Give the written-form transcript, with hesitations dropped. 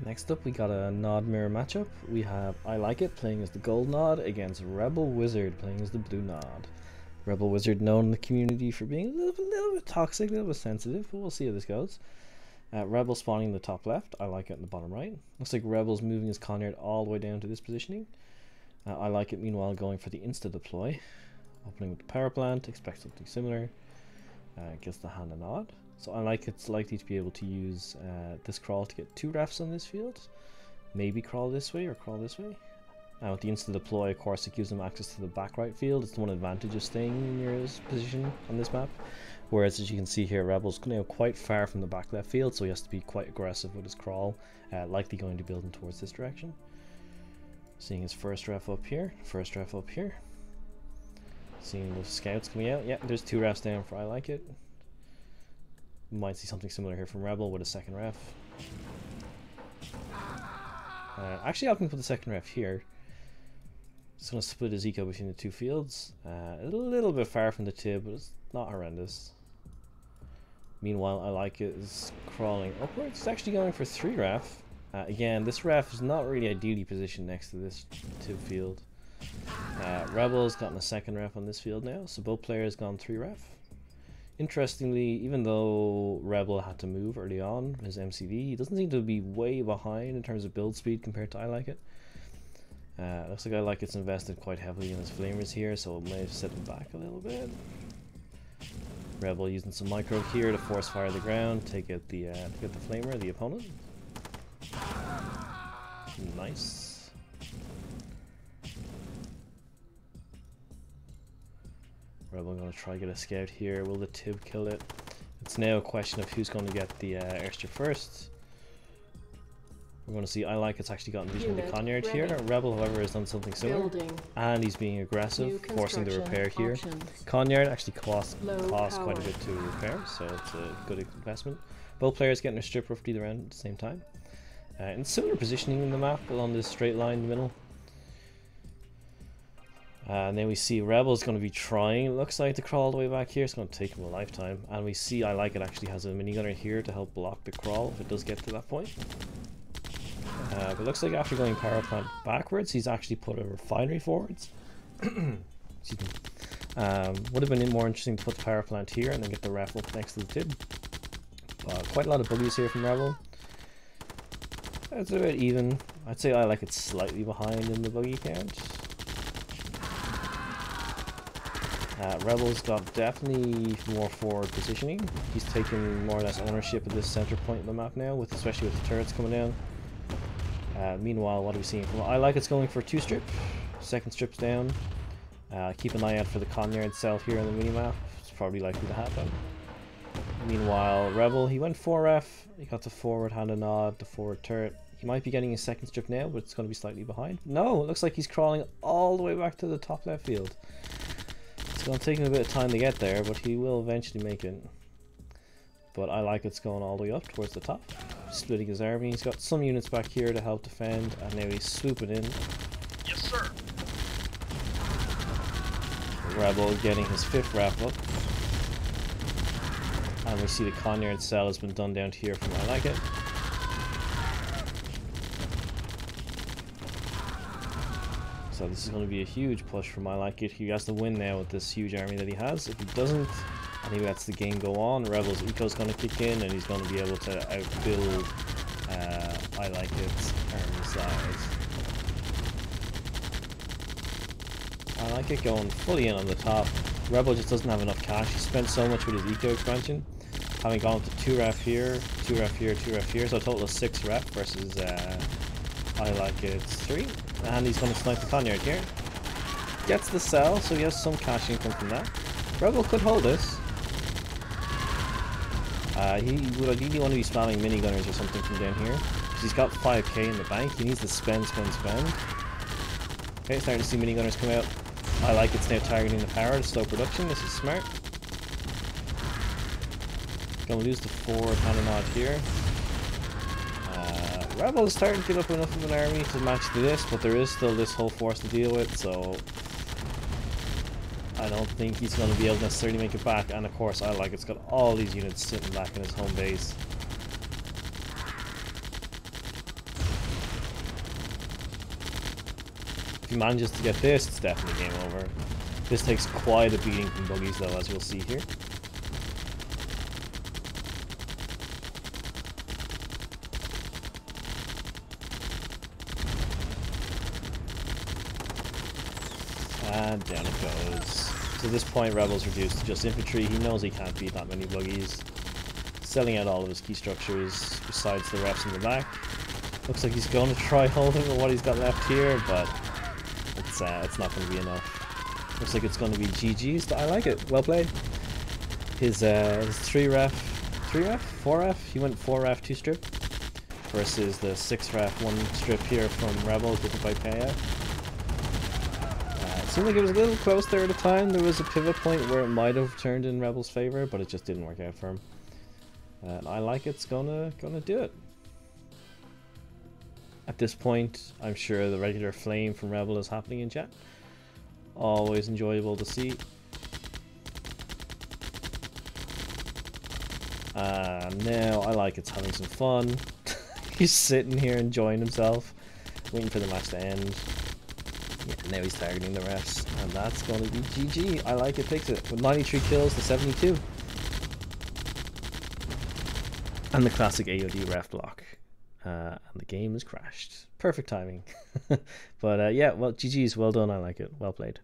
Next up, we got a Nod mirror matchup. We have ilikeit playing as the gold Nod against Rebel Wizard playing as the blue Nod. Rebel Wizard known in the community for being a little bit toxic, a little bit sensitive, but we'll see how this goes. Rebel spawning in the top left, ilikeit in the bottom right. Looks like Rebel's moving his Conyard all the way down to this positioning. Ilikeit meanwhile going for the insta deploy. Opening with the power plant, expect something similar. Gets the hand and nod. So ilikeit's likely to be able to use this crawl to get 2 refs on this field. Maybe crawl this way or crawl this way. With the insta deploy, of course, it gives them access to the back right field. It's the one advantage of staying in your position on this map. Whereas, as you can see here, Rebel's now quite far from the back left field, so he has to be quite aggressive with his crawl, likely going to build him towards this direction. Seeing his first ref up here, Seeing the scouts coming out. Yeah, there's 2 refs down for ilikeit. Might see something similar here from Rebel with a second ref. Actually, I'm going to put the second ref here. Just going to split his eco between the 2 fields. A little bit far from the tib, but it's not horrendous. Meanwhile, ilikeit is crawling upwards. He's actually going for 3 ref. Again, this ref is not really ideally positioned next to this tib field. Rebel's gotten a second ref on this field now, so both players gone 3 ref. Interestingly, even though Rebel had to move early on his MCV, he doesn't seem to be way behind in terms of build speed compared to ilikeit. Looks like ilikeit's invested quite heavily in his flamers here, so it may have set him back a little bit. Rebel using some micro here to force fire the ground, to get the flamer, the opponent. Nice. Rebel going to try to get a scout here. Will the tib kill it? It's now a question of who's going to get the airstrip first. We're going to see ilikeit's actually gotten vision of the Conyard here. Rebel, however, has done something similar. And he's being aggressive, forcing the repair here. Conyard actually costs quite a bit to repair, so it's a good investment. Both players getting their strip roughly around at the same time. In similar positioning in the map along this straight line in the middle. And then we see Rebel's going to be trying, it looks like, to crawl all the way back here. It's going to take him a lifetime. And we see ilikeit actually has a minigunner here to help block the crawl if it does get to that point. But it looks like after going power plant backwards, he's actually put a refinery forwards. Excuse me. Would have been more interesting to put the power plant here and then get the ref up next to the tib. Quite a lot of buggies here from Rebel. It's a bit even. I'd say ilikeit's slightly behind in the buggy count. Rebel's got definitely more forward positioning. He's taken more or less ownership of this center point in the map now, especially with the turrets coming down. Meanwhile, what are we seeing from ilikeit's going for 2 strip. Second strip's down. Keep an eye out for the Conyard cell here on the minimap. It's probably likely to happen. Meanwhile, Rebel, he went 4 ref. He got the forward hand and nod, the forward turret. He might be getting his second strip now, but it's going to be slightly behind. No, it looks like he's crawling all the way back to the top left field. It's going to take him a bit of time to get there, but he will eventually make it. But ilikeit's going all the way up towards the top, splitting his army. He's got some units back here to help defend, and now he's swooping in. Yes, sir. Rebel getting his 5th wrap up. And we see the Conyard cell has been done down here from ilikeit. So this is going to be a huge push for ilikeit. He has to win now with this huge army that he has. If he doesn't, I think that's the game go on. Rebel's eco is going to kick in, and he's going to be able to outbuild ilikeit's army size. ilikeit going fully in on the top. Rebel just doesn't have enough cash. He spent so much with his eco expansion, having gone to 2 ref here, 2 ref here, 2 ref here, so a total of 6 ref versus ilikeit's 3. And he's going to snipe the Conyard here. Gets the cell, so he has some cash income from that. Rebel could hold this. He would ideally want to be spamming minigunners or something from down here, because he's got 5k in the bank. He needs to spend. Okay, starting to see minigunners come out. ilikeit's now targeting the power to slow production. This is smart. Gonna lose the forward hand and nod here. Rebel is starting to get up enough of an army to match this, but there is still this whole force to deal with, so I don't think he's going to be able to necessarily make it back. And of course, ilikeit's got all these units sitting back in his home base. If he manages to get this, it's definitely game over. This takes quite a beating from buggies though, as you'll see here. And down it goes. So at this point, Rebel's reduced to just infantry. He knows he can't beat that many buggies. Selling out all of his key structures, besides the refs in the back. Looks like he's going to try holding with what he's got left here, but it's not going to be enough. Looks like it's going to be GG's. I like it. Well played. His 4 ref? He went 4 ref 2 strip versus the 6 ref 1 strip here from Rebel, given by payout. It seemed like it was a little close there at the time. There was a pivot point where it might have turned in Rebel's favor, but it just didn't work out for him. I like it's gonna do it. At this point, I'm sure the regular flame from Rebel is happening in chat. Always enjoyable to see. Now I like it's having some fun. He's sitting here enjoying himself, waiting for the match to end. Yeah, now he's targeting the refs, and that's going to be GG. I like it, takes it with 93 kills to 72. And the classic AOD ref block. And the game has crashed. Perfect timing. But yeah, well, GG's, well done, I like it. Well played.